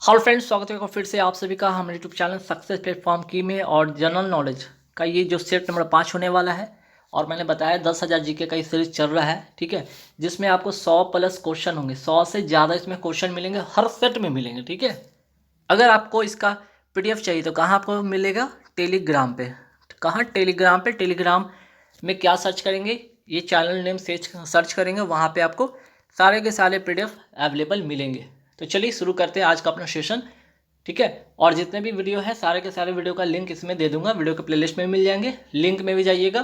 Hello friends, स्वागत है फिर से आप सभी का हमारे यूट्यूब चैनल सक्सेस प्लेटफॉर्म की में। और जनरल नॉलेज का ये जो सेट नंबर 5 होने वाला है, और मैंने बताया 10,000 जीके का ये सीरीज चल रहा है, ठीक है। जिसमें आपको 100 प्लस क्वेश्चन होंगे, 100 से ज़्यादा इसमें क्वेश्चन मिलेंगे, हर सेट में मिलेंगे, ठीक है। अगर आपको इसका पीडीएफ चाहिए तो कहाँ आपको मिलेगा? टेलीग्राम पे। कहाँ? टेलीग्राम पे। टेलीग्राम में क्या सर्च करेंगे? ये चैनल नेम सर्च करेंगे, वहाँ पे आपको सारे के सारे पीडीएफ अवेलेबल मिलेंगे। तो चलिए शुरू करते हैं आज का अपना सेशन, ठीक है। और जितने भी वीडियो है सारे के सारे वीडियो का लिंक इसमें दे दूंगा, वीडियो के प्लेलिस्ट में मिल जाएंगे। लिंक में भी जाइएगा,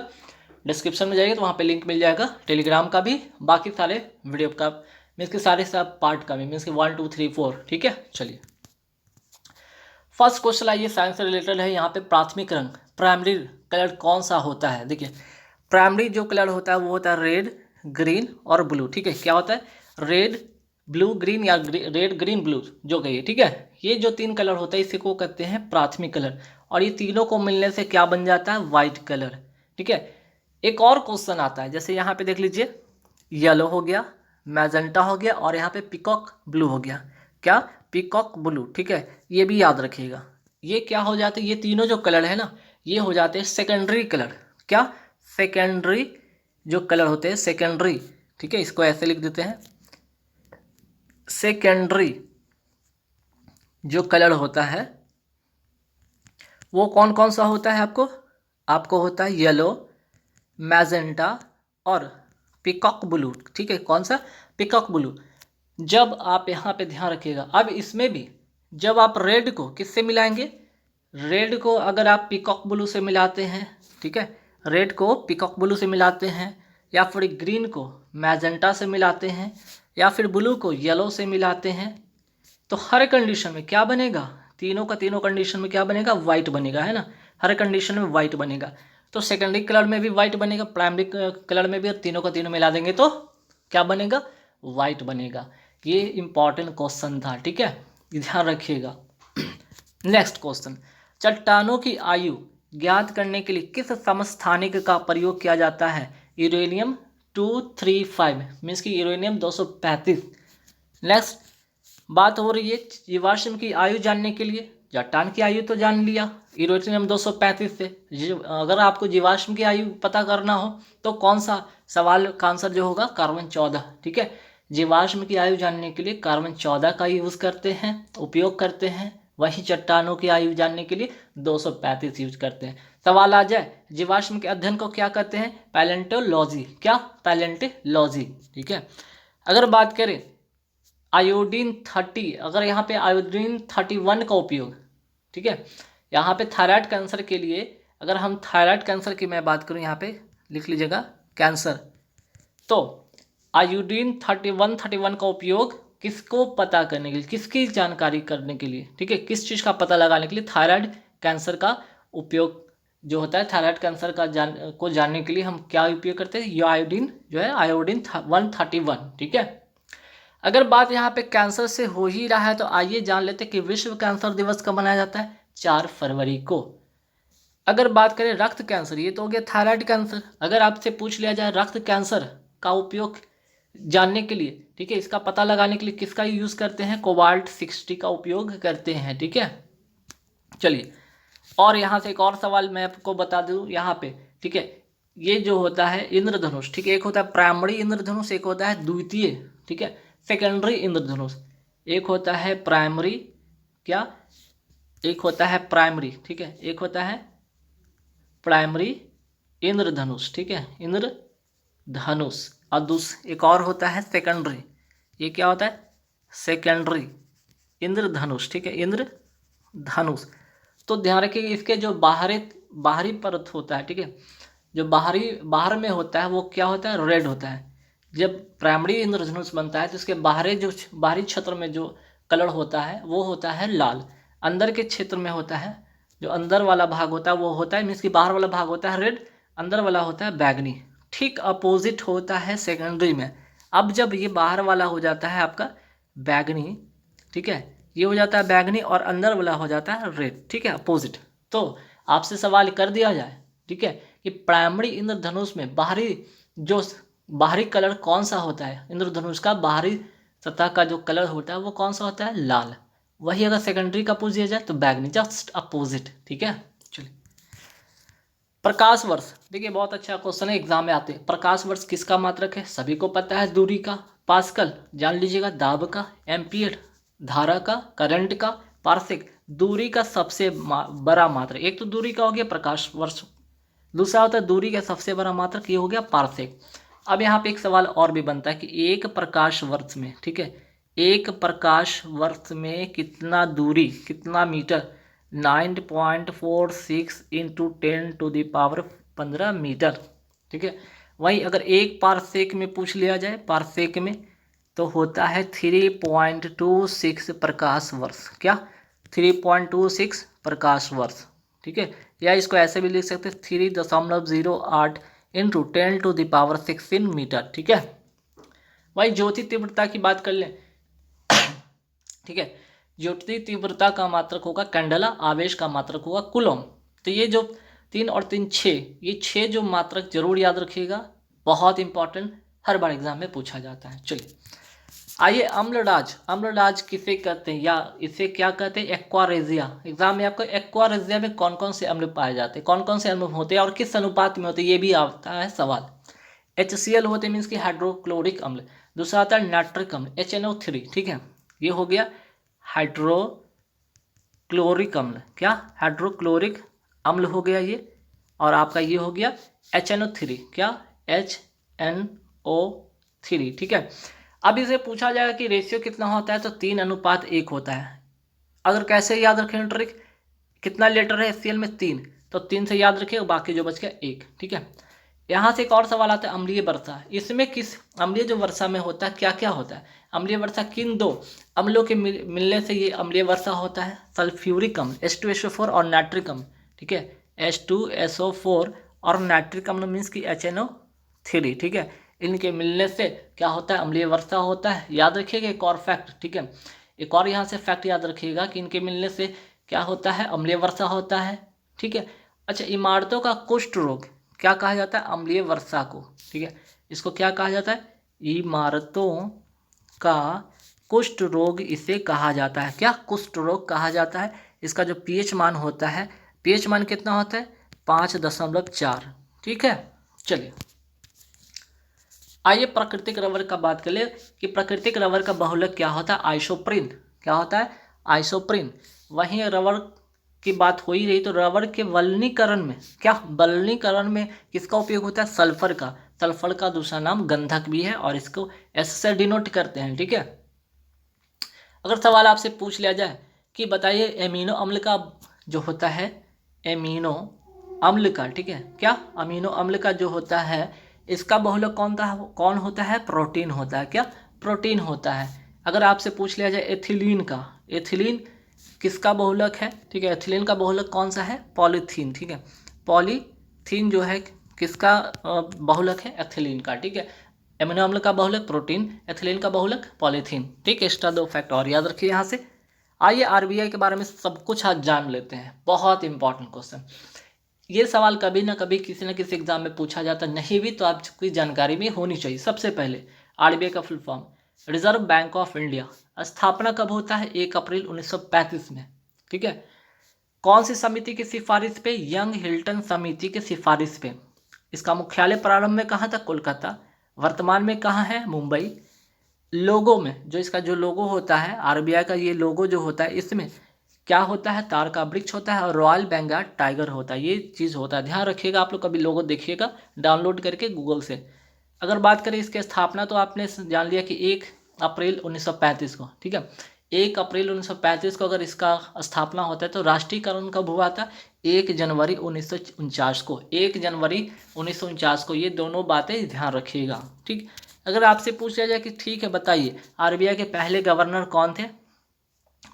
डिस्क्रिप्शन में जाइएगा तो वहाँ पे लिंक मिल जाएगा टेलीग्राम का भी, बाकी सारे वीडियो का मीन्स के सारे सब पार्ट का भी, मीन्स के 1 2 3 4, ठीक है। चलिए फर्स्ट क्वेश्चन आइए, साइंस से रिलेटेड है। यहाँ पे प्राथमिक रंग, प्राइमरी कलर कौन सा होता है? देखिए, प्राइमरी जो कलर होता है वो होता है रेड, ग्रीन और ब्लू, ठीक है। क्या होता है? रेड, ब्लू, ग्रीन, या रेड, ग्रीन, ब्लू जो कहिए, ठीक है। ये जो तीन कलर होता है इसी को कहते हैं प्राथमिक कलर, और ये तीनों को मिलने से क्या बन जाता है? वाइट कलर, ठीक है। एक और क्वेश्चन आता है, जैसे यहाँ पे देख लीजिए, येलो हो गया, मैजेंटा हो गया, और यहाँ पे पिकॉक ब्लू हो गया। क्या? पिकॉक ब्लू, ठीक है। ये भी याद रखिएगा। ये क्या हो जाते हैं? ये तीनों जो कलर है ना, ये हो जाते हैं सेकेंडरी कलर। क्या? सेकेंडरी जो कलर होते हैं, सेकेंडरी, ठीक है। इसको ऐसे लिख देते हैं, सेकेंडरी जो कलर होता है वो कौन कौन सा होता है? आपको आपको होता है येलो, मैजेंटा और पिकॉक ब्लू, ठीक है। कौन सा? Peacock blue. जब आप यहाँ पे ध्यान रखिएगा, अब इसमें भी जब आप रेड को किससे मिलाएंगे? रेड को अगर आप पिकॉक ब्लू से मिलाते हैं, ठीक है, रेड को पिकॉक ब्लू से मिलाते हैं, या फिर ग्रीन को मैजेंटा से मिलाते हैं, या फिर ब्लू को येलो से मिलाते हैं, तो हर कंडीशन में क्या बनेगा? तीनों का तीनों कंडीशन में क्या बनेगा? वाइट बनेगा, है ना। हर कंडीशन में वाइट बनेगा। तो सेकेंडरी कलर में भी वाइट बनेगा, प्राइमरी कलर में भी, और तीनों का तीनों मिला देंगे तो क्या बनेगा? वाइट बनेगा। ये इंपॉर्टेंट क्वेश्चन था, ठीक है, ध्यान रखिएगा। नेक्स्ट क्वेश्चन, चट्टानों की आयु ज्ञात करने के लिए किस समस्थानिक का प्रयोग किया जाता है? यूरेनियम 235, मीन्स की यूरेनियम 235। नेक्स्ट बात हो रही है जीवाश्म की आयु जानने के लिए। चट्टान की आयु तो जान लिया यूरेनियम 235 से। अगर आपको जीवाश्म की आयु पता करना हो तो कौन सा सवाल का आंसर जो होगा? कार्बन 14, ठीक है। जीवाश्म की आयु जानने के लिए कार्बन 14 का यूज़ करते हैं, उपयोग करते हैं। वही चट्टानों की आयु जानने के लिए 235 यूज करते हैं। सवाल आ जाए, जीवाश्म के अध्ययन को क्या कहते हैं? पैलेंटोलॉजी। क्या? पैलेंटोलॉजी, ठीक है। अगर बात करें आयोडीन 30, अगर यहाँ पे आयोडीन 31 का उपयोग, ठीक है, यहाँ पे थायराइड कैंसर के लिए, अगर हम थायराइड कैंसर की मैं बात करूँ, यहाँ पे लिख लीजिएगा कैंसर, तो आयोडीन 31 का उपयोग किसको पता करने के लिए, किसकी जानकारी करने के लिए, ठीक है, किस चीज़ का पता लगाने के लिए थायराइड कैंसर का उपयोग जो होता है, थायराइड कैंसर का जानने के लिए हम क्या उपयोग करते हैं? ये आयोडीन जो है, आयोडीन 131, ठीक है। अगर बात यहाँ पे कैंसर से हो ही रहा है तो आइए जान लेते हैं कि विश्व कैंसर दिवस कब मनाया जाता है? 4 फरवरी को। अगर बात करें रक्त कैंसर, ये तो हो गया थायराइड कैंसर। अगर आपसे पूछ लिया जाए रक्त कैंसर का उपयोग जानने के लिए, ठीक है, इसका पता लगाने के लिए किसका यूज़ करते हैं? कोबाल्ट 60 का उपयोग करते हैं, ठीक है। चलिए, और यहाँ से एक और सवाल मैं आपको बता दूँ यहाँ पे, ठीक है। ये जो होता है इंद्रधनुष, ठीक है, एक होता है प्राइमरी इंद्रधनुष, एक होता है द्वितीय, ठीक है, सेकेंडरी इंद्रधनुष। एक होता है प्राइमरी, क्या? एक होता है प्राइमरी, ठीक है, एक होता है प्राइमरी इंद्रधनुष, ठीक है, इंद्रधनुष। और एक और होता है सेकेंडरी। ये क्या होता है? सेकेंडरी इंद्रधनुष, ठीक है, इंद्रधनुष। तो ध्यान रखिए इसके जो बाहरी परत होता है, ठीक है, जो बाहर में होता है वो क्या होता है? रेड होता है। जब प्राइमरी इंद्रधनुष बनता है तो इसके बाहरी क्षेत्र में जो कलर होता है वो होता है लाल। अंदर के क्षेत्र में होता है, जो अंदर वाला भाग होता है वो होता है, मीन्स की बाहर वाला भाग होता है रेड, अंदर वाला होता है बैगनी। ठीक अपोजिट होता है सेकेंडरी में। अब जब ये बाहर वाला हो जाता है आपका बैगनी, ठीक है, ये हो जाता है बैगनी और अंदर वाला हो जाता है रेड, ठीक है, अपोजिट। तो आपसे सवाल कर दिया जाए, ठीक है, कि प्राइमरी इंद्रधनुष में बाहरी कलर कौन सा होता है? इंद्रधनुष का बाहरी सतह का जो कलर होता है वो कौन सा होता है? लाल। वही अगर सेकेंडरी का पूछ दिया जाए तो बैगनी, जस्ट अपोजिट। ठीक है, चलिए। प्रकाश वर्ष, देखिए बहुत अच्छा क्वेश्चन है, एग्जाम में आते हैं। प्रकाश वर्ष किसका मात्रक है? सभी को पता है, दूरी का। पास्कल जान लीजिएगा, दाब का। एम्पियर धारा का, करंट का। पार्सेक दूरी का सबसे बड़ा मात्रक। एक तो दूरी का हो गया प्रकाश वर्ष, दूसरा होता है दूरी का सबसे बड़ा मात्रक, ये हो गया पार्सेक। अब यहाँ पे एक सवाल और भी बनता है कि एक प्रकाश वर्ष में, ठीक है, एक प्रकाश वर्ष में कितना दूरी, कितना मीटर? 9.46 into 10⁻15 metre. ठीक है, वहीं अगर एक पारसेक में पूछ लिया जाए, पारसेक में, तो होता है 3.26 प्रकाश वर्ष। क्या? 3.26 प्रकाश वर्ष। ठीक है, या इसको ऐसे भी लिख सकते हैं 3.08 इंटू 10⁻16 मीटर। ठीक है, भाई ज्योति तीव्रता की बात कर लें। ठीक है, ज्योति तीव्रता का मात्रक होगा कैंडेला, आवेश का मात्रक होगा कूलम। तो ये जो 3 और 3 6, ये 6 जो मात्रक जरूर याद रखिएगा, बहुत इंपॉर्टेंट, हर बार एग्जाम में पूछा जाता है। चलिए आइए, अम्लराज, अम्लराज किसे कहते हैं या इसे क्या कहते हैं? एक्वारेजिया। एग्जाम में आपको एक्वारेजिया में कौन कौन से अम्ल पाए जाते हैं, कौन कौन से अम्ल होते हैं और किस अनुपात में होते हैं, ये भी आता है सवाल। HCl होते मीन्स की हाइड्रोक्लोरिक अम्ल। दूसरा आता है नाइट्रिक अम्ल, HNO3। ठीक है, ये हो गया हाइड्रोक्लोरिक अम्ल। क्या? हाइड्रोक्लोरिक अम्ल हो गया ये। और आपका ये हो गया HNO3। क्या? HNO3। ठीक है, अब इसे पूछा जाएगा कि रेशियो कितना होता है, तो 3:1 होता है। अगर कैसे याद रखें ट्रिक, कितना लीटर है HCl में? 3, तो 3 से याद रखिए, बाकी जो बच गया 1। ठीक है, यहाँ से एक और सवाल आता है, अम्लीय वर्षा। इसमें किस अम्लीय जो वर्षा में होता है क्या क्या होता है? अम्लीय वर्षा किन दो अम्लों के मिलने से ये अम्लीय वर्षा होता है? सल्फ्यूरिक अम्ल H2SO4 और नाइट्रिक अम्ल। ठीक है, H2SO4 और नाइट्रिक अम्ल मीन्स की HNO3। ठीक है, इनके मिलने से क्या होता है? अम्लीय वर्षा होता है। याद रखिएगा एक और फैक्ट। ठीक है, एक और यहाँ से फैक्ट याद रखिएगा कि इनके मिलने से क्या होता है? अम्लीय वर्षा होता है। ठीक है, अच्छा, इमारतों का कुष्ठ रोग क्या कहा जाता है? अम्लीय वर्षा को। ठीक है, इसको क्या कहा जाता है? इमारतों का कुष्ठ रोग इसे कहा जाता है। क्या? कुष्ठ रोग कहा जाता है। इसका जो pH मान होता है, pH मान कितना होता है? 5.4। ठीक है, चलिए आइए प्राकृतिक रबर का बात कर ले कि प्राकृतिक रबर का बहुलक क्या होता है? आइसोप्रीन। क्या होता है? आइसोप्रीन। वहीं रबर की बात हो ही रही तो रबर के वल्नीकरण में, क्या वल्नीकरण में किसका उपयोग होता है? सल्फर का। सल्फर का दूसरा नाम गंधक भी है और इसको S से डिनोट करते हैं। ठीक है, अगर सवाल आपसे पूछ लिया जाए कि बताइए एमिनो अम्ल का जो होता है, एमिनो अम्ल का, ठीक है, क्या अमीनो अम्ल का जो होता है इसका बहुलक कौन होता है? प्रोटीन होता है। क्या? प्रोटीन होता है। अगर आपसे पूछ लिया जाए एथिलीन का, एथिलीन किसका बहुलक है? ठीक है, एथिलीन का बहुलक कौन सा है? पॉलीथीन। ठीक है, पॉलीथीन जो है किसका बहुलक है? एथिलीन का। ठीक है, एमिनो अम्ल का बहुलक प्रोटीन, एथिलीन का बहुलक पॉलीथीन। ठीक है, एक्स्ट्रा 2 फैक्ट और याद रखिए यहाँ से। आइए RBI के बारे में सब कुछ आज जान लेते हैं, बहुत इंपॉर्टेंट क्वेश्चन। ये सवाल कभी ना कभी किसी न किसी एग्जाम में पूछा जाता, नहीं भी तो आपकी जानकारी में होनी चाहिए। सबसे पहले RBI का full form reserve bank of India. स्थापना कब होता है? 1 अप्रैल 1935 में। ठीक है, कौन सी समिति की सिफारिश पे? यंग हिल्टन समिति की सिफारिश पे। इसका मुख्यालय प्रारंभ में कहाँ था? कोलकाता। वर्तमान में कहाँ है? मुंबई। लोगो में जो इसका जो लोगो होता है RBI का, ये लोगो जो होता है इसमें क्या होता है? तार का वृक्ष होता है और रॉयल बंगाल टाइगर होता है। ये चीज़ होता है, ध्यान रखिएगा। आप लोग कभी लोगो देखिएगा डाउनलोड करके गूगल से। अगर बात करें इसकी स्थापना तो आपने जान लिया कि 1 अप्रैल 1935 को। ठीक है, 1 अप्रैल 1935 को अगर इसका स्थापना होता है तो राष्ट्रीयकरण कब हुआ था? 1 जनवरी 1949 को। 1 जनवरी 1949 को। ये दोनों बातें ध्यान रखिएगा। ठीक, अगर आपसे पूछा जाए कि ठीक है बताइए RBI के पहले गवर्नर कौन थे?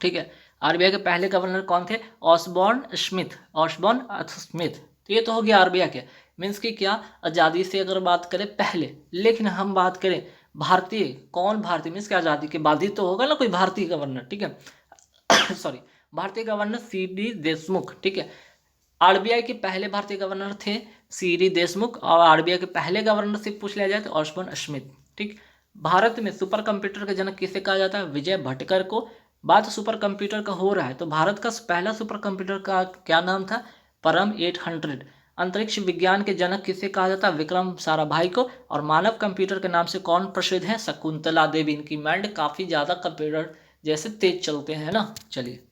ठीक है, RBI के पहले गवर्नर कौन थे? Osborne Smith. Osborne Smith. तो ये तो हो गया RBI के मीन्स की क्या, आज़ादी से अगर बात करें पहले। लेकिन हम बात करें भारतीय, कौन भारतीय मीन्स की आज़ादी के बाद ही तो होगा ना कोई भारतीय गवर्नर। ठीक है सॉरी, भारतीय गवर्नर CD देशमुख। ठीक है, RBI के पहले भारतीय गवर्नर थे CD देशमुख और RBI के पहले गवर्नर से पूछ लिया जाए तो ऑसबॉर्न स्मिथ। ठीक, भारत में सुपर कंप्यूटर का जनक किसे कहा जाता है? विजय भटकर को बात सुपर कंप्यूटर का हो रहा है तो भारत का पहला सुपर कंप्यूटर का क्या नाम था? परम 800। अंतरिक्ष विज्ञान के जनक किसे कहा जाता है? विक्रम साराभाई को। और मानव कंप्यूटर के नाम से कौन प्रसिद्ध है? शकुंतला देवी। इनकी माइंड काफ़ी ज़्यादा कंप्यूटर जैसे तेज चलते हैं ना। चलिए,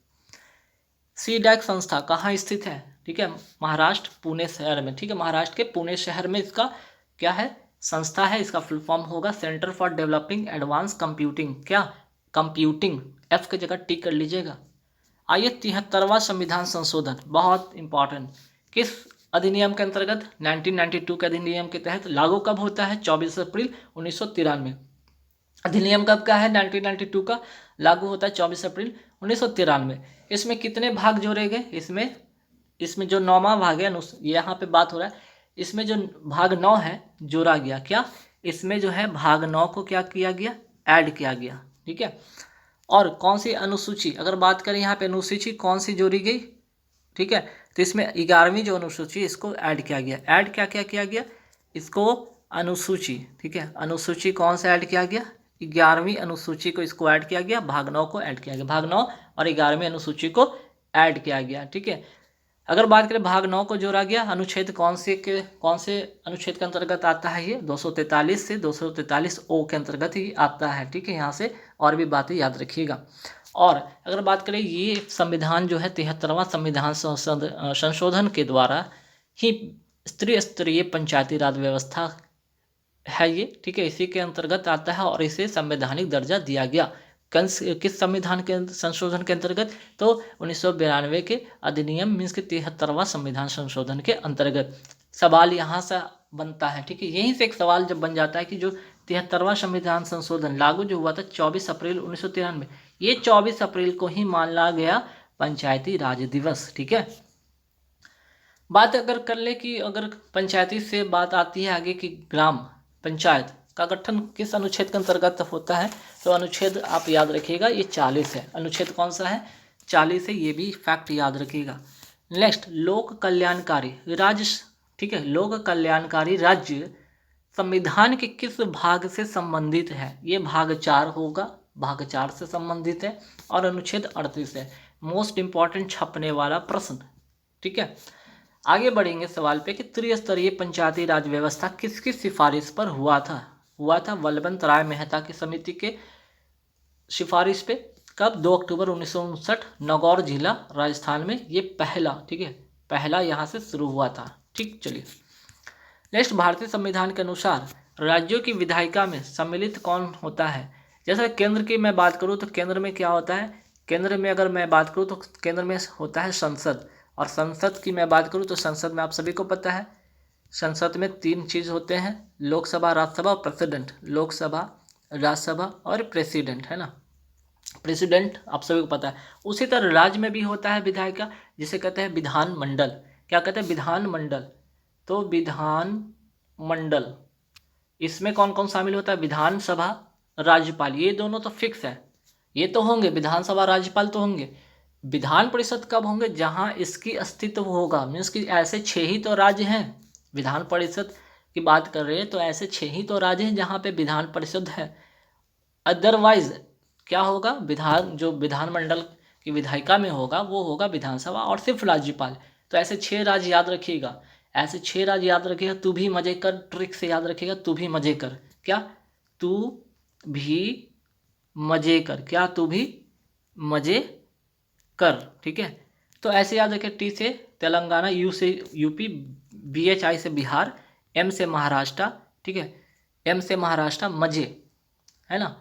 सीडैक संस्था कहाँ स्थित है? ठीक है, महाराष्ट्र पुणे शहर में। ठीक है, महाराष्ट्र के पुणे शहर में इसका क्या है? संस्था है। इसका फुल फॉर्म होगा centre for developing advance computing. क्या? कंप्यूटिंग। एफ की जगह टी कर लीजिएगा। आइए, 73वां संविधान संशोधन, बहुत इंपॉर्टेंट, किस अधिनियम के अंतर्गत? 1992 के अधिनियम के तहत। लागू कब होता है? 24 अप्रैल 1993। अधिनियम कब का है? 1992 का। लागू होता है 24 अप्रैल 1993। इसमें कितने भाग जोड़े गए? इसमें जो 9वां भाग है, यहाँ पे बात हो रहा है, इसमें जो भाग 9 है जोड़ा गया। क्या? इसमें जो है भाग 9 को क्या किया गया? ऐड किया गया। ठीक है, और कौन सी अनुसूची, अगर बात करें यहाँ पे अनुसूची कौन सी जोड़ी गई? ठीक है, तो इसमें 11वीं जो अनुसूची इसको ऐड किया गया। ऐड क्या क्या किया गया? इसको अनुसूची, ठीक है, अनुसूची कौन सा ऐड किया गया? 11वीं अनुसूची को इसको ऐड किया गया। भाग 9 को ऐड किया गया। भाग 9 और 11वीं अनुसूची को ऐड किया गया। ठीक है, अगर बात करें भाग 9 को जोड़ा गया, अनुच्छेद कौन से अनुच्छेद के अंतर्गत आता है? ये 243 से 243 ओ के अंतर्गत ही आता है। ठीक है, यहाँ से और भी बातें याद रखिएगा। और अगर बात करें, ये संविधान जो है 73वां संविधान संशोधन के द्वारा ही त्रिस्तरीय पंचायती राज व्यवस्था है ये। ठीक है, इसी के अंतर्गत आता है और इसे संवैधानिक दर्जा दिया गया। किस संविधान के संशोधन के अंतर्गत? तो 1992 के अधिनियम मीन्स के 73वां संविधान संशोधन के अंतर्गत। सवाल यहाँ से बनता है। ठीक है, यहीं से एक सवाल जब बन जाता है कि जो 73वां संविधान संशोधन लागू जो हुआ था 24 अप्रैल 1993, ये 24 अप्रैल को ही माना गया पंचायती राज दिवस। ठीक है, बात अगर कर ले कि अगर पंचायती से बात आती है आगे कि ग्राम पंचायत का गठन किस अनुच्छेद के अंतर्गत होता है? तो अनुच्छेद आप याद रखिएगा, ये 40 है। अनुच्छेद कौन सा है? 40 है। ये भी फैक्ट याद रखिएगा। नेक्स्ट, लोक कल्याणकारी राज्य। ठीक है, लोक कल्याणकारी राज्य संविधान के किस भाग से संबंधित है? ये भाग 4 होगा, भाग 4 से संबंधित है और अनुच्छेद 38 है। मोस्ट इंपॉर्टेंट छपने वाला प्रश्न। ठीक है, आगे बढ़ेंगे सवाल पे कि त्रिस्तरीय पंचायती राज व्यवस्था किसकी सिफारिश पर हुआ था? बलवंत राय मेहता की समिति के सिफारिश पे। कब? 2 अक्टूबर 1959, नगौर जिला राजस्थान में ये पहला, ठीक है, पहला यहाँ से शुरू हुआ था। ठीक, चलिए नेक्स्ट, भारतीय संविधान के अनुसार राज्यों की विधायिका में सम्मिलित कौन होता है? जैसे केंद्र की मैं बात करूँ तो केंद्र में क्या होता है? केंद्र में अगर मैं बात करूँ तो केंद्र में होता है संसद, और संसद की मैं बात करूँ तो संसद में आप सभी को पता है संसद में 3 चीज़ होते हैं, लोकसभा, राज्यसभा और प्रेसिडेंट। लोकसभा, राज्यसभा और प्रेसिडेंट, है ना। प्रेसिडेंट आप सभी को पता है। उसी तरह राज्य में भी होता है विधायिका, जिसे कहते हैं विधानमंडल। क्या कहते हैं? विधानमंडल। तो विधानमंडल, इसमें कौन कौन शामिल होता है? विधानसभा, राज्यपाल, ये दोनों तो फिक्स है, ये तो होंगे, विधानसभा राज्यपाल तो होंगे। विधान परिषद कब होंगे? जहां इसकी अस्तित्व होगा, मीन्स कि ऐसे 6 ही तो राज्य हैं। विधान परिषद की बात कर रहे हैं तो ऐसे 6 ही तो राज्य हैं जहां पे विधान परिषद है। अदरवाइज क्या होगा? जो विधानमंडल की विधायिका में होगा वो होगा विधानसभा और सिर्फ राज्यपाल। तो ऐसे 6 राज्य याद रखिएगा, ऐसे 6 राज्य याद रखिएगा। तू भी मजे कर, ट्रिक से याद रखिएगा, तू भी मजे कर। क्या? तू भी मजे कर। क्या? तू भी मजे कर। ठीक है, तो ऐसे याद रखें। टी से तेलंगाना, यू से यूपी, BHI से बिहार, M से महाराष्ट्र। ठीक है, M से महाराष्ट्र, मजे, है ना।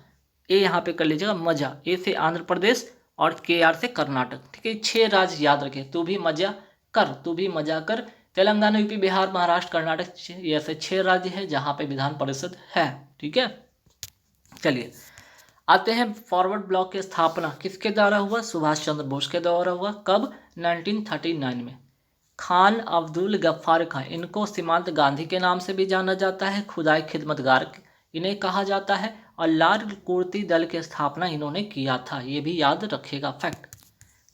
ए यहाँ पे कर लीजिएगा मजा। ए से आंध्र प्रदेश और KR से कर्नाटक। ठीक है, 6 राज्य याद रखें। तू भी मजा कर, तू भी मजा कर। तेलंगाना, यूपी, बिहार, महाराष्ट्र, कर्नाटक, ये ऐसे 6 राज्य है जहाँ पे विधान परिषद है। ठीक है, चलिए आते हैं फॉरवर्ड ब्लॉक की स्थापना किसके द्वारा हुआ? सुभाष चंद्र बोस के द्वारा हुआ। कब? 1939 में। खान अब्दुल गफ्फार खान, इनको सीमांत गांधी के नाम से भी जाना जाता है, खुदाई खिदमतगार इन्हें कहा जाता है, और लाल कुर्ती दल की स्थापना इन्होंने किया था, ये भी याद रखिएगा फैक्ट।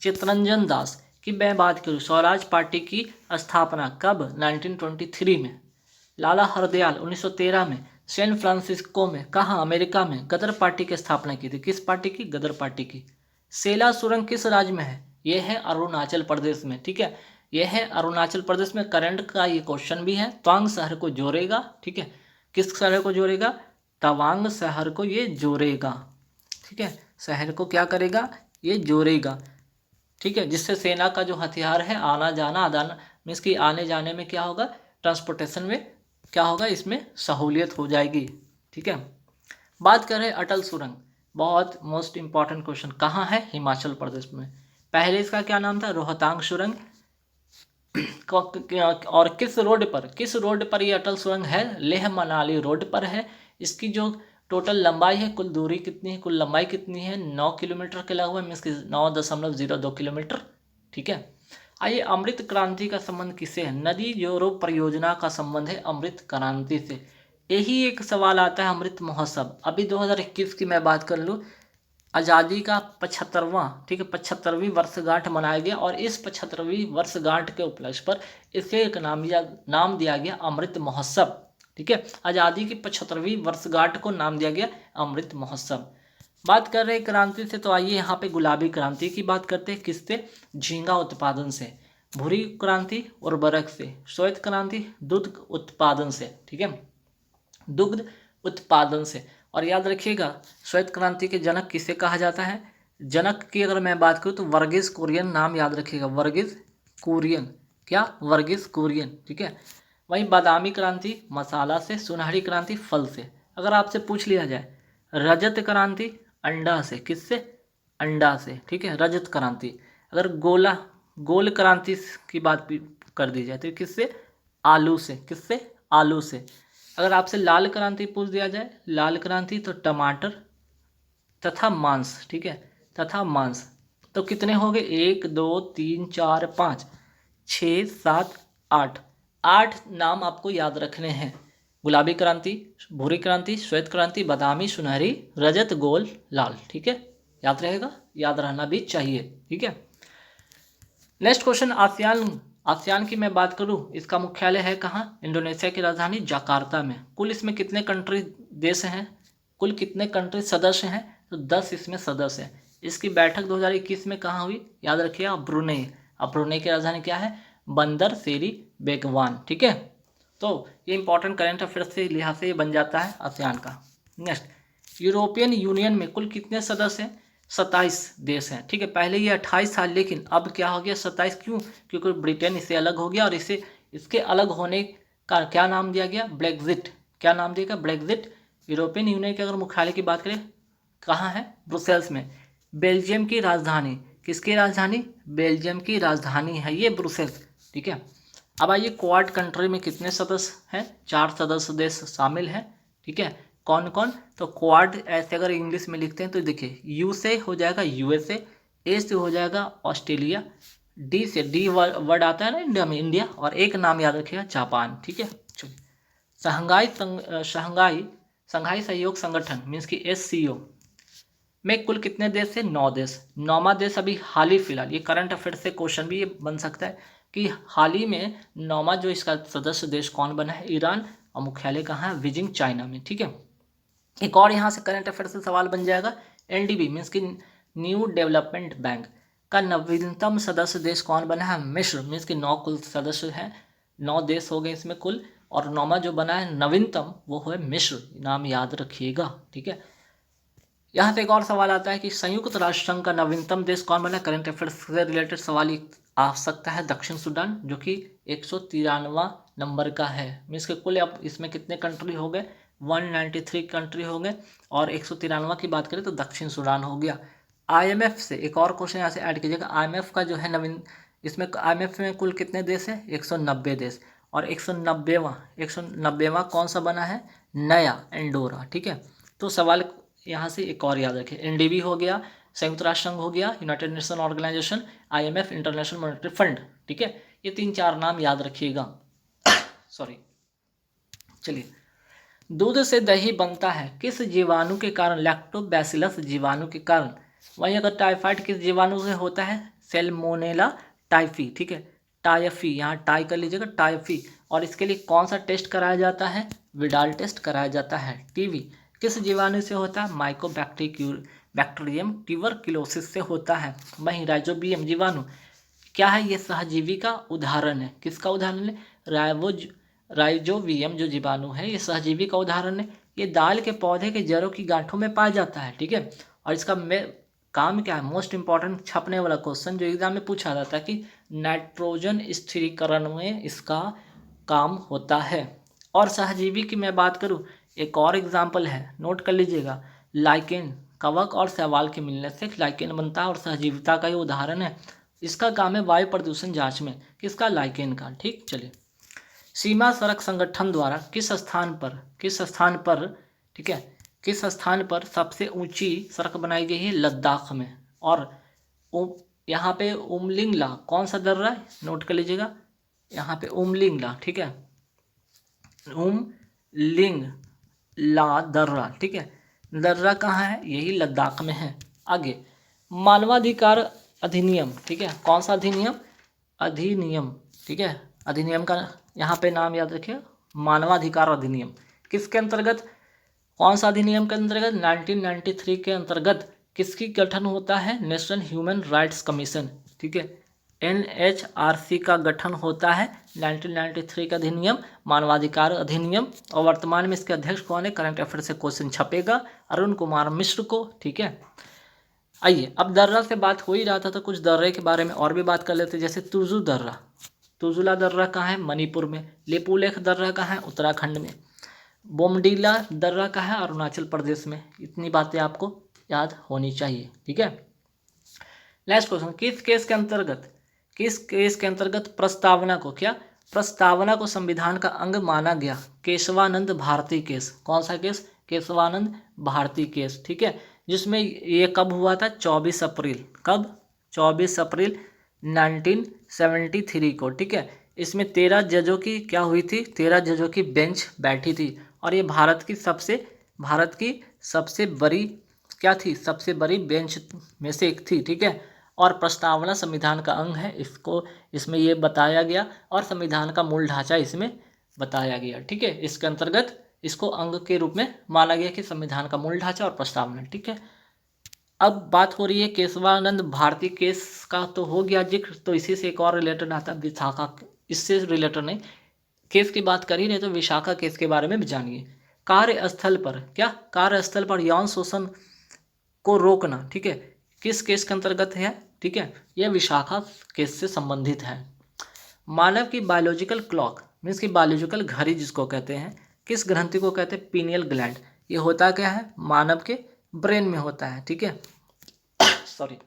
चित्तरंजन दास की मैं बात करूँ, स्वराज पार्टी की स्थापना कब? 1923 में। लाला हरदयाल 1913 में सैन फ्रांसिस्को में, कहाँ? अमेरिका में, गदर पार्टी की स्थापना की थी। किस पार्टी की? गदर पार्टी की। सेला सुरंग किस राज्य में है? ये है अरुणाचल प्रदेश में, ठीक है, ये है अरुणाचल प्रदेश में। करंट का ये क्वेश्चन भी है। तवांग शहर को जोड़ेगा, ठीक है, किस शहर को जोड़ेगा? तवांग शहर को ये जोड़ेगा, ठीक है, शहर को क्या करेगा? ये जोड़ेगा, ठीक है, जिससे सेना का जो हथियार है आना जाना आदान मीन्स कि आने जाने में क्या होगा, ट्रांसपोर्टेशन में क्या होगा, इसमें सहूलियत हो जाएगी, ठीक है। बात करें अटल सुरंग, बहुत मोस्ट इंपॉर्टेंट क्वेश्चन, कहाँ है? हिमाचल प्रदेश में। पहले इसका क्या नाम था? रोहतांग सुरंग। और किस रोड पर ये अटल सुरंग है? लेह मनाली रोड पर है। इसकी जो टोटल लंबाई है, कुल दूरी कितनी है, कुल लंबाई कितनी है? 9 किलोमीटर के लगभग, मीन्स की 9.02 किलोमीटर, ठीक है। आइए, अमृत क्रांति का संबंध किससे है? नदी जोड़ो परियोजना का संबंध है अमृत क्रांति से। यही एक सवाल आता है अमृत महोत्सव। अभी 2021 की मैं बात कर लूँ, आज़ादी का 75वां, ठीक है, 75वीं वर्षगांठ मनाया गया, और इस 75वीं वर्षगांठ के उपलक्ष्य पर इसे एक नाम दिया गया अमृत महोत्सव, ठीक है। आज़ादी की 75वीं वर्षगांठ को नाम दिया गया अमृत महोत्सव। बात कर रहे हैं क्रांति से, तो आइए यहाँ पे गुलाबी क्रांति की बात करते हैं। किससे? झींगा उत्पादन से। भूरी क्रांति उर्वरक से। श्वेत क्रांति दूध उत्पादन से, ठीक है, दुग्ध उत्पादन से। और याद रखिएगा, श्वेत क्रांति के जनक किसे कहा जाता है? जनक की अगर मैं बात करूँ तो वर्गीस कुरियन, नाम याद रखिएगा, वर्गीस कुरियन, क्या? वर्गीस कुरियन, ठीक है। वहीं बादामी क्रांति मसाला से, सुनहरी क्रांति फल से। अगर आपसे पूछ लिया जाए रजत क्रांति अंडा से, किससे? अंडा से, ठीक है, रजत क्रांति। अगर गोल क्रांति की बात भी कर दी जाए तो किससे? आलू से, किससे? आलू से। अगर आपसे लाल क्रांति पूछ दिया जाए, लाल क्रांति, तो टमाटर तथा मांस, ठीक है, तथा मांस। तो कितने हो गए? 1 2 3 4 5 6 7 8, 8 नाम आपको याद रखने हैं। गुलाबी क्रांति, भूरी क्रांति, श्वेत क्रांति, बादामी, सुनहरी, रजत, गोल, लाल, ठीक है, याद रहेगा, याद रहना भी चाहिए, ठीक है। नेक्स्ट क्वेश्चन, आसियान की मैं बात करूं, इसका मुख्यालय है कहाँ? इंडोनेशिया की राजधानी जकार्ता में। कुल इसमें कितने कंट्री देश हैं? कुल कितने कंट्री सदस्य हैं? तो 10 इसमें सदस्य हैं। इसकी बैठक 2021 में कहाँ हुई? याद रखिएगा, ब्रुनेई। अब ब्रुनेई की राजधानी क्या है? बंदर सेरी बेगवान, ठीक है। तो ये इंपॉर्टेंट करेंट अफेयर्स से लिहाज से ये बन जाता है आसियान का। नेक्स्ट, यूरोपियन यूनियन में कुल कितने सदस्य हैं? 27 देश हैं, ठीक है। पहले ये 28 था, लेकिन अब क्या हो गया? 27। क्यों? क्योंकि ब्रिटेन इससे अलग हो गया, और इसके अलग होने का क्या नाम दिया गया? ब्रेग्जिट। क्या नाम दिया गया? ब्रेग्जिट। यूरोपियन यूनियन के अगर मुख्यालय की बात करें, कहाँ है? ब्रुसेल्स में। बेल्जियम की राजधानी, किसकी राजधानी? बेल्जियम की राजधानी है ये ब्रुसेल्स, ठीक है। अब आइए, क्वाड कंट्री में कितने सदस्य हैं? 4 सदस्य देश शामिल हैं, ठीक है। कौन कौन? तो क्वाड ऐसे अगर इंग्लिश में लिखते हैं तो देखिए, यू से हो जाएगा यूएसए, ए से हो जाएगा ऑस्ट्रेलिया, डी से, डी वर्ड आता है ना इंडिया में, इंडिया, और एक नाम याद रखिएगा, जापान, ठीक है। चलिए, शंघाई सहयोग संगठन मीन्स की SCO में कुल कितने देश से? 9 देश। 9वां देश अभी हाल ही फिलहाल, ये करंट अफेयर से क्वेश्चन भी ये बन सकता है कि हाल ही में 9वां जो इसका सदस्य देश कौन बना है? ईरान। और मुख्यालय कहाँ है? बीजिंग, चाइना में, ठीक है। एक और यहाँ से करंट अफेयर से सवाल बन जाएगा, NDB मीन्स की न्यू डेवलपमेंट बैंक का नवीनतम सदस्य देश कौन बना है? मिस्र मीन्स की 9 कुल सदस्य हैं, 9 देश हो गए इसमें कुल, और 9वां जो बना है नवीनतम वो है मिस्र, नाम याद रखिएगा, ठीक है। यहाँ से एक और सवाल आता है कि संयुक्त राष्ट्र संघ का नवीनतम देश कौन बना है? करंट अफेयर्स से रिलेटेड सवाल आ सकता है, दक्षिण सूडान, जो कि 193वां नंबर का है। मीन्स के कुल अब इसमें कितने कंट्री हो गए? 193 कंट्री हो गए, और 193वां की बात करें तो दक्षिण सूडान हो गया। IMF से एक और क्वेश्चन यहाँ से ऐड कीजिएगा, IMF का जो है नवीन, इसमें IMF में कुल कितने देश हैं? 190 देश, और 190वां कौन सा बना है? नया, एंडोरा, ठीक है। तो सवाल यहाँ से एक और याद रखें, NDB हो गया, संयुक्त राष्ट्र संघ हो गया, United Nation Organisation, IMF, International Monetary Fund, ठीक है। ये 3-4 नाम याद रखिएगा। सॉरी। चलिए, दूध से दही बनता है किस जीवाणु के कारण? लैक्टोबैसिलस जीवाणु के कारण। वहीं अगर टाइफाइड किस जीवाणु से होता है? सैल्मोनेला टाइफी, ठीक है, टाइफी, यहाँ टाई कर लीजिएगा, टाइफी। और इसके लिए कौन सा टेस्ट कराया जाता है? विडाल टेस्ट कराया जाता है। TB किस जीवाणु से होता है? बैक्टीरियम ट्यूबरक्लोसिस से होता है। वहीं राइजोबियम जीवाणु क्या है, ये सहजीवी का उदाहरण है। किसका उदाहरण है? राइजोबियम जो जीवाणु है ये सहजीवी का उदाहरण है। ये दाल के पौधे के जड़ों की गांठों में पाया जाता है, ठीक है। और इसका काम क्या है, मोस्ट इंपॉर्टेंट छपने वाला क्वेश्चन जो एग्जाम में पूछा जाता है कि नाइट्रोजन स्थिरीकरण में इसका काम होता है। और सहजीवी की मैं बात करूं, एक और एग्जाम्पल है, नोट कर लीजिएगा, लाइकेन। कवक और शैवाल के मिलने से लाइकेन बनता है और सहजीविता का ये उदाहरण है। इसका काम है वायु प्रदूषण जांच में, किसका? लाइकेन का। ठीक, चलिए। सीमा सड़क संगठन द्वारा किस स्थान पर ठीक है, किस स्थान पर सबसे ऊंची सड़क बनाई गई है? लद्दाख में। और यहाँ पे उमलिंगला कौन सा दर्रा है, नोट कर लीजिएगा, यहाँ पे उमलिंगला, ठीक है, उमलिंगला दर्रा, ठीक है। दर्रा कहाँ है? यही लद्दाख में है। आगे, मानवाधिकार अधिनियम, ठीक है, कौन सा अधिनियम? अधिनियम, ठीक है, अधिनियम का यहाँ पे नाम याद रखिए, मानवाधिकार अधिनियम। किसके अंतर्गत, कौन सा अधिनियम के अंतर्गत? 1993 के अंतर्गत किसकी गठन होता है? नेशनल ह्यूमन राइट्स कमीशन, ठीक है, NHRC का गठन होता है। 1993 का अधिनियम, मानवाधिकार अधिनियम। और वर्तमान में इसके अध्यक्ष कौन है? करंट अफेयर से क्वेश्चन छपेगा, अरुण कुमार मिश्र को, ठीक है। आइए, अब दर्रा से बात हो ही रहा था तो कुछ दर्रे के बारे में और भी बात कर लेते हैं, जैसे तुजू दर्रा। तुजुला दर्रा कहाँ है? मणिपुर में। लेपुलेख दर्रा कहाँ है? उत्तराखंड में। बोमडीला दर्रा कहाँ है? अरुणाचल प्रदेश में। इतनी बातें आपको याद होनी चाहिए, ठीक है। नेक्स्ट क्वेश्चन, किस केस के अंतर्गत प्रस्तावना को संविधान का अंग माना गया? केशवानंद भारती केस। कौन सा केस? केशवानंद भारती केस, ठीक है, जिसमें ये कब हुआ था? 24 अप्रैल। कब? 24 अप्रैल 1973 को, ठीक है। इसमें 13 जजों की क्या हुई थी? 13 जजों की बेंच बैठी थी। और ये भारत की सबसे बड़ी क्या थी? सबसे बड़ी बेंच में से एक थी, ठीक है। और प्रस्तावना संविधान का अंग है, इसमें ये बताया गया, और संविधान का मूल ढांचा इसमें बताया गया, ठीक है। इसके अंतर्गत इसको अंग के रूप में माना गया कि संविधान का मूल ढांचा और प्रस्तावना, ठीक है। अब बात हो रही है केशवानंद भारती केस का, तो हो गया जिक्र, तो इसी से एक और रिलेटेड आता है विशाखा। इससे रिलेटेड नहीं, केस की बात कर ही नहीं तो विशाखा केस के बारे में भी जानिए। कार्यस्थल पर यौन शोषण को रोकना, ठीक है, किस केस के अंतर्गत है? ठीक है, यह विशाखा केस से संबंधित है। मानव की बायोलॉजिकल क्लॉक मीन्स की बायोलॉजिकल घड़ी जिसको कहते हैं, किस ग्रंथि को कहते हैं? Pineal gland. ये होता क्या है? मानव के ब्रेन में होता है, ठीक है। सॉरी।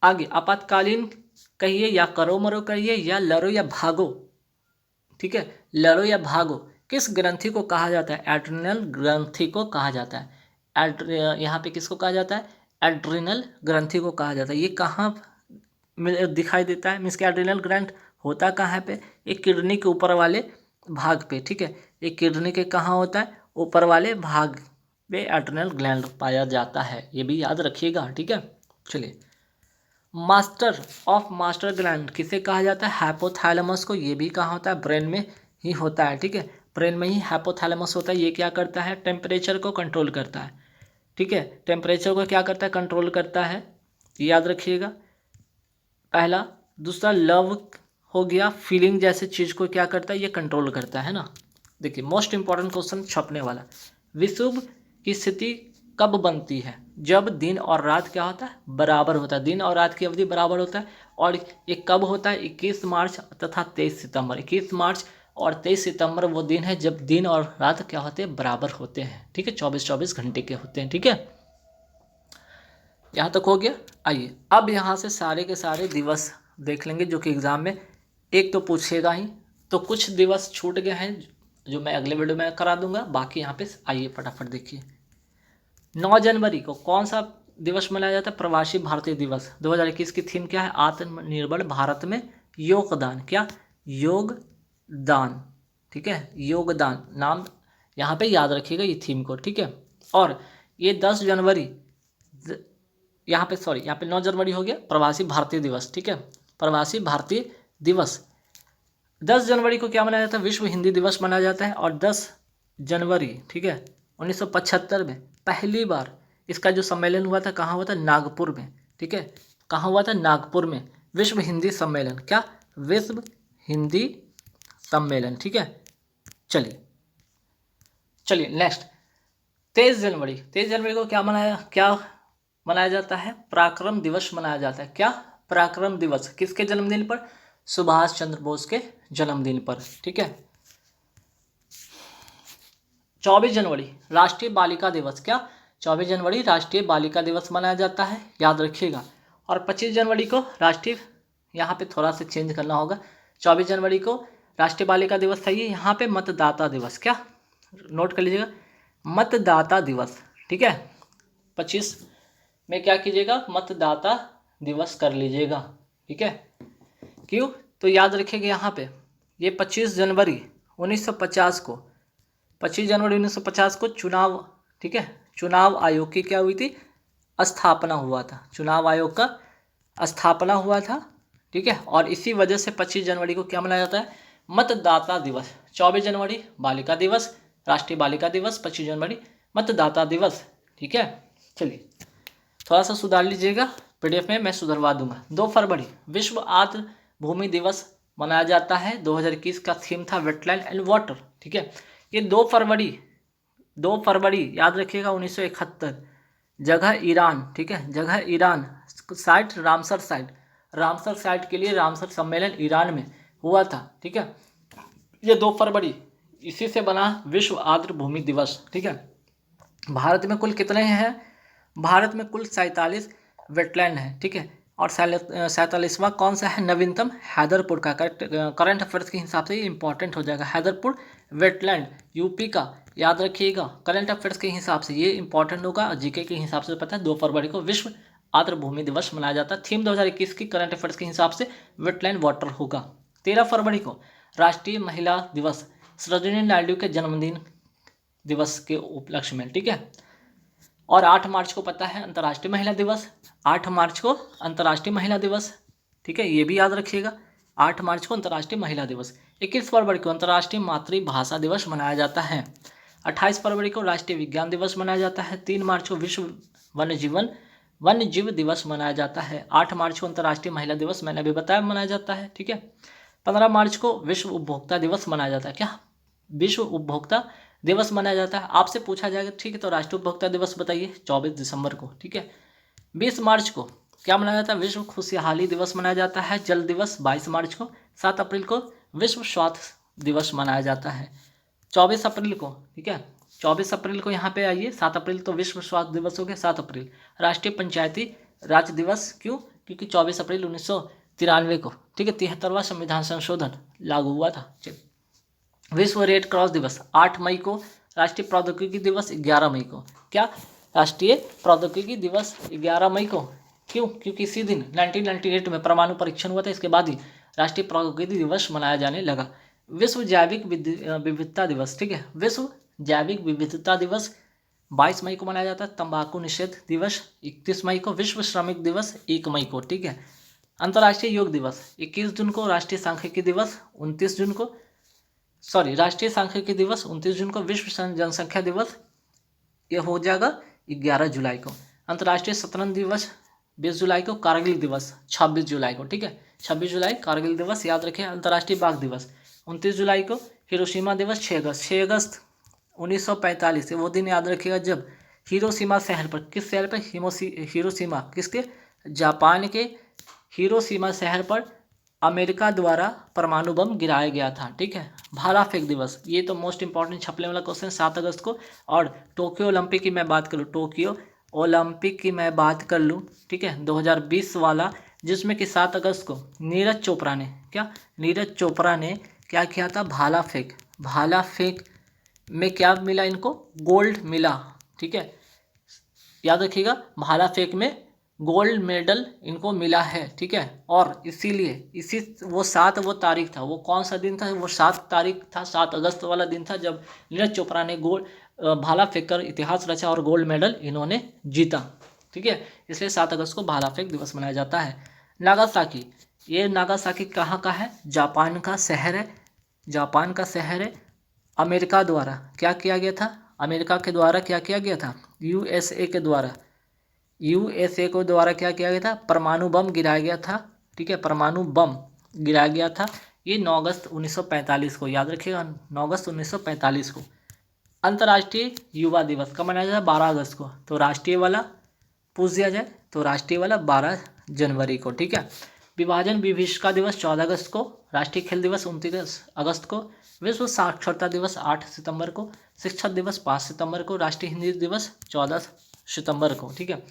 आगे, आपातकालीन कहिए या करो मरो कहिए या लड़ो या भागो, ठीक है, लड़ो या भागो, किस ग्रंथि को कहा जाता है? एड्रिनल ग्रंथि को कहा जाता है। यहाँ पे किसको कहा जाता है? एड्रिनल ग्रंथि को कहा जाता है। ये कहाँ दिखाई देता है? मीन्स कि एड्रिनल ग्लैंड होता कहाँ पे? एक किडनी के ऊपर वाले भाग पे, ठीक है, एक किडनी के कहाँ होता है? ऊपर वाले भाग पे एड्रिनल ग्लैंड पाया जाता है, ये भी याद रखिएगा, ठीक है। चलिए, मास्टर ग्लैंड किसे कहा जाता है? हाइपोथैलेमस को। ये भी कहाँ होता है? ब्रेन में ही होता है, ठीक है, ब्रेन में ही हाइपोथैलेमस होता है। ये क्या करता है? टेम्परेचर को कंट्रोल करता है, ठीक है, टेम्परेचर को क्या करता है? कंट्रोल करता है, याद रखिएगा, पहला। दूसरा, लव हो गया, फीलिंग जैसे चीज़ को क्या करता है? ये कंट्रोल करता है ना। देखिए, मोस्ट इंपॉर्टेंट क्वेश्चन छपने वाला, विषुव की स्थिति कब बनती है? जब दिन और रात क्या होता है? बराबर होता है, दिन और रात की अवधि बराबर होता है। और ये कब होता है? 21 मार्च तथा 23 सितंबर। 21 मार्च और 23 सितंबर वो दिन है जब दिन और रात क्या होते हैं? बराबर होते हैं, ठीक है, 24-24 घंटे के होते हैं, ठीक है। यहाँ तक हो गया। आइए, अब यहाँ से सारे के सारे दिवस देख लेंगे जो कि एग्जाम में एक तो पूछेगा ही, तो कुछ दिवस छूट गए हैं जो मैं अगले वीडियो में करा दूंगा। बाकी यहाँ पे आइए फटाफट देखिए। 9 जनवरी को कौन सा दिवस मनाया जाता है? प्रवासी भारतीय दिवस। 2021 की थीम क्या है? आत्मनिर्भर भारत में योगदान। क्या? योगदान, ठीक है, योगदान नाम यहाँ पे याद रखिएगा ये थीम को, ठीक है। और ये 10 जनवरी यहाँ पे 9 जनवरी हो गया प्रवासी भारतीय दिवस, ठीक है, प्रवासी भारतीय दिवस। 10 जनवरी को क्या मनाया जाता है? विश्व हिंदी दिवस मनाया जाता है। और 10 जनवरी, ठीक है, 1975 में पहली बार इसका जो सम्मेलन हुआ था कहाँ हुआ था? नागपुर में। ठीक है, कहाँ हुआ था? नागपुर में। विश्व हिंदी सम्मेलन, क्या? विश्व हिंदी सम्मेलन। ठीक है, चलिए नेक्स्ट। 23 जनवरी, 23 जनवरी को क्या मनाया जाता है? पराक्रम दिवस मनाया जाता है। क्या? पराक्रम दिवस। किसके जन्मदिन पर? सुभाष चंद्र बोस के जन्मदिन पर। ठीक है। 24 जनवरी राष्ट्रीय बालिका दिवस। क्या? 24 जनवरी राष्ट्रीय बालिका दिवस मनाया जाता है, याद रखिएगा। और 25 जनवरी को राष्ट्रीय, यहाँ पे थोड़ा सा चेंज करना होगा। 24 जनवरी को राष्ट्रीय बालिका दिवस था ये, यहाँ पे मतदाता दिवस। क्या? नोट कर लीजिएगा, मतदाता दिवस। ठीक है, 25 में क्या कीजिएगा? मतदाता दिवस कर लीजिएगा। ठीक है, क्यों? तो याद रखिएगा यहाँ पे ये 25 जनवरी 1950 को, 25 जनवरी 1950 को चुनाव, ठीक है, चुनाव आयोग की क्या हुई थी? स्थापना हुआ था। चुनाव आयोग का स्थापना हुआ था। ठीक है, और इसी वजह से 25 जनवरी को क्या मनाया जाता है? मतदाता दिवस। 24 जनवरी बालिका दिवस, राष्ट्रीय बालिका दिवस, 25 जनवरी मतदाता दिवस। ठीक है, चलिए थोड़ा सा सुधार लीजिएगा, पीडीएफ में मैं सुधरवा दूंगा। 2 फरवरी विश्व आर्द्र भूमि दिवस मनाया जाता है। 2021 का थीम था वेटलैंड एंड वाटर। ठीक है, ये 2 फरवरी याद रखिएगा 1971, जगह ईरान। ठीक है, जगह Iran, site Ramsar site, Ramsar site के लिए रामसर सम्मेलन ईरान में हुआ था। ठीक है, ये 2 फरवरी इसी से बना विश्व आर्द्र भूमि दिवस। ठीक है, भारत में कुल कितने हैं? भारत में कुल 47 वेटलैंड है। ठीक है, और 47वां कौन सा है? नवीनतम हैदरपुर का। करंट अफेयर्स के हिसाब से ये इंपॉर्टेंट हो जाएगा। हैदरपुर वेटलैंड यूपी का, याद रखिएगा। करंट अफेयर्स के हिसाब से ये इंपॉर्टेंट होगा, और जीके के हिसाब से पता है 2 फरवरी को विश्व आर्द्र भूमि दिवस मनाया जाता है। थीम 2021 की करंट अफेयर्स के हिसाब से वेटलैंड वाटर होगा। 13 फरवरी को राष्ट्रीय महिला दिवस, सरोजिनी नायडू के जन्मदिन दिवस के उपलक्ष्य में। ठीक है, और 8 मार्च को पता है अंतर्राष्ट्रीय महिला दिवस, 8 मार्च को अंतर्राष्ट्रीय महिला दिवस। ठीक है, ये भी याद रखिएगा, 8 मार्च को अंतर्राष्ट्रीय महिला दिवस। 21 फरवरी को अंतर्राष्ट्रीय मातृभाषा दिवस मनाया जाता है। 28 फरवरी को राष्ट्रीय विज्ञान दिवस मनाया जाता है। 3 मार्च को विश्व वन्य जीव दिवस मनाया जाता है। 8 मार्च को अंतर्राष्ट्रीय महिला दिवस, मैंने अभी बताया, मनाया जाता है। ठीक है, 15 मार्च को विश्व उपभोक्ता दिवस मनाया जाता है। क्या? विश्व उपभोक्ता दिवस मनाया जाता है। आपसे पूछा जाएगा, ठीक है, तो राष्ट्रीय उपभोक्ता दिवस बताइए, 24 दिसंबर को। ठीक है, 20 मार्च को क्या मनाया जाता है? विश्व खुशहाली दिवस मनाया जाता है। जल दिवस 22 मार्च को। 7 अप्रैल को विश्व स्वास्थ्य दिवस मनाया जाता है। 24 अप्रैल को, ठीक है, 24 अप्रैल को यहाँ पे आइए। 7 अप्रैल तो विश्व स्वास्थ्य दिवस हो गया। 7 अप्रैल राष्ट्रीय पंचायती राज दिवस। क्यों? क्योंकि 24 अप्रैल 1993 को, ठीक है, 73वां संविधान संशोधन लागू हुआ था। चलिए, विश्व रेड क्रॉस दिवस 8 मई को। राष्ट्रीय प्रौद्योगिकी दिवस 11 मई को। क्या? राष्ट्रीय प्रौद्योगिकी दिवस 11 मई को। क्यों? क्योंकि इसी दिन 1998 में परमाणु परीक्षण हुआ था। इसके बाद ही राष्ट्रीय प्रौद्योगिकी दिवस मनाया जाने लगा। विश्व जैविक विविधता दिवस, ठीक है, विश्व जैविक विविधता दिवस 22 मई को मनाया जाता है। तंबाकू निषेध दिवस 31 मई को। विश्व श्रमिक दिवस 1 मई को। ठीक है, अंतर्राष्ट्रीय योग दिवस 21 जून को। राष्ट्रीय सांख्यिकी दिवस 29 जून को। राष्ट्रीय सांख्यिकी दिवस 29 जून को। विश्व जनसंख्या दिवस ये हो जाएगा 11 जुलाई को। अंतर्राष्ट्रीय शतरंज दिवस 20 जुलाई को। कारगिल दिवस 26 जुलाई को। ठीक है, 26 जुलाई कारगिल दिवस, याद रखें। अंतर्राष्ट्रीय बाघ दिवस 29 जुलाई को। हिरोशिमा दिवस 6 अगस्त 1945, वो दिन याद रखिएगा जब हिरोशिमा शहर पर, किस शहर पर? हिरोशिमा, किसके? जापान के हिरोशिमा शहर पर अमेरिका द्वारा परमाणु बम गिराया गया था। ठीक है, भाला फेंक दिवस, ये तो मोस्ट इंपॉर्टेंट छपने वाला क्वेश्चन, 7 अगस्त को। और टोक्यो ओलंपिक की मैं बात करूँ, टोक्यो ओलंपिक की मैं बात कर लूँ, ठीक है, 2020 वाला, जिसमें कि 7 अगस्त को नीरज चोपड़ा ने, क्या? नीरज चोपड़ा ने क्या किया था? भाला फेंक में क्या मिला इनको? गोल्ड मिला। ठीक है, याद रखिएगा, भाला फेंक में गोल्ड मेडल इनको मिला है। ठीक है, और इसीलिए वो तारीख था, वो कौन सा दिन था? वो 7 तारीख था, 7 अगस्त वाला दिन था, जब नीरज चोपड़ा ने भाला फेंक कर इतिहास रचा और गोल्ड मेडल इन्होंने जीता। ठीक है, इसलिए 7 अगस्त को भाला फेंक दिवस मनाया जाता है। नागासाकी, ये नागासाकी कहाँ का है? जापान का शहर है। अमेरिका द्वारा क्या किया गया था? अमेरिका के द्वारा क्या किया गया था, यूएसए के द्वारा क्या किया गया था, परमाणु बम गिराया गया था। ठीक है, परमाणु बम गिराया गया था। ये 9 अगस्त 1945 को, याद रखिएगा 9 अगस्त 1945 को। अंतर्राष्ट्रीय युवा दिवस कब मनाया जाता है, 12 अगस्त को। तो राष्ट्रीय वाला पूछ दिया जाए तो राष्ट्रीय वाला 12 जनवरी को। ठीक है, विभाजन विभीषिका दिवस 14 अगस्त को, राष्ट्रीय खेल दिवस 29 अगस्त को, विश्व साक्षरता दिवस 8 सितंबर को, शिक्षक दिवस 5 सितंबर को, राष्ट्रीय हिंदी दिवस 14 सितंबर को। ठीक है,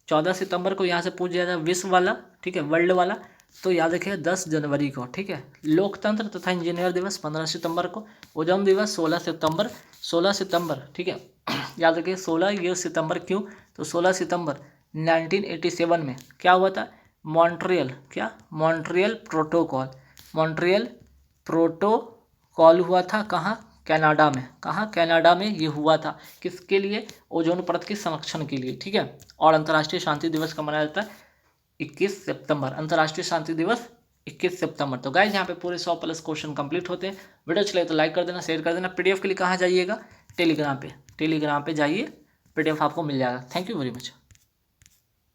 14 सितंबर को यहाँ से पूछ दिया जाए विश्व वाला, ठीक है, वर्ल्ड वाला, तो याद रखिए 10 जनवरी को। ठीक है, लोकतंत्र तथा इंजीनियर दिवस 15 सितंबर को, ओजोन दिवस 16 सितंबर। ठीक है, याद रखिए 16 ये सितंबर क्यों, तो 16 सितंबर 1987 में क्या हुआ था, मॉन्ट्रियल प्रोटोकॉल हुआ था। कहाँ, कनाडा में ये हुआ था। किसके लिए, ओजोन परत के संरक्षण के लिए। ठीक है, और अंतर्राष्ट्रीय शांति दिवस कब मनाया जाता है, 21 सितंबर। अंतर्राष्ट्रीय शांति दिवस 21 सितंबर। तो गाइज यहाँ पे पूरे 100+ क्वेश्चन कंप्लीट होते हैं। वीडियो चले तो लाइक कर देना, शेयर कर देना। पीडीएफ के लिए कहाँ जाइएगा, टेलीग्राम पे जाइए, पीडीएफ आपको मिल जाएगा। Thank you very much.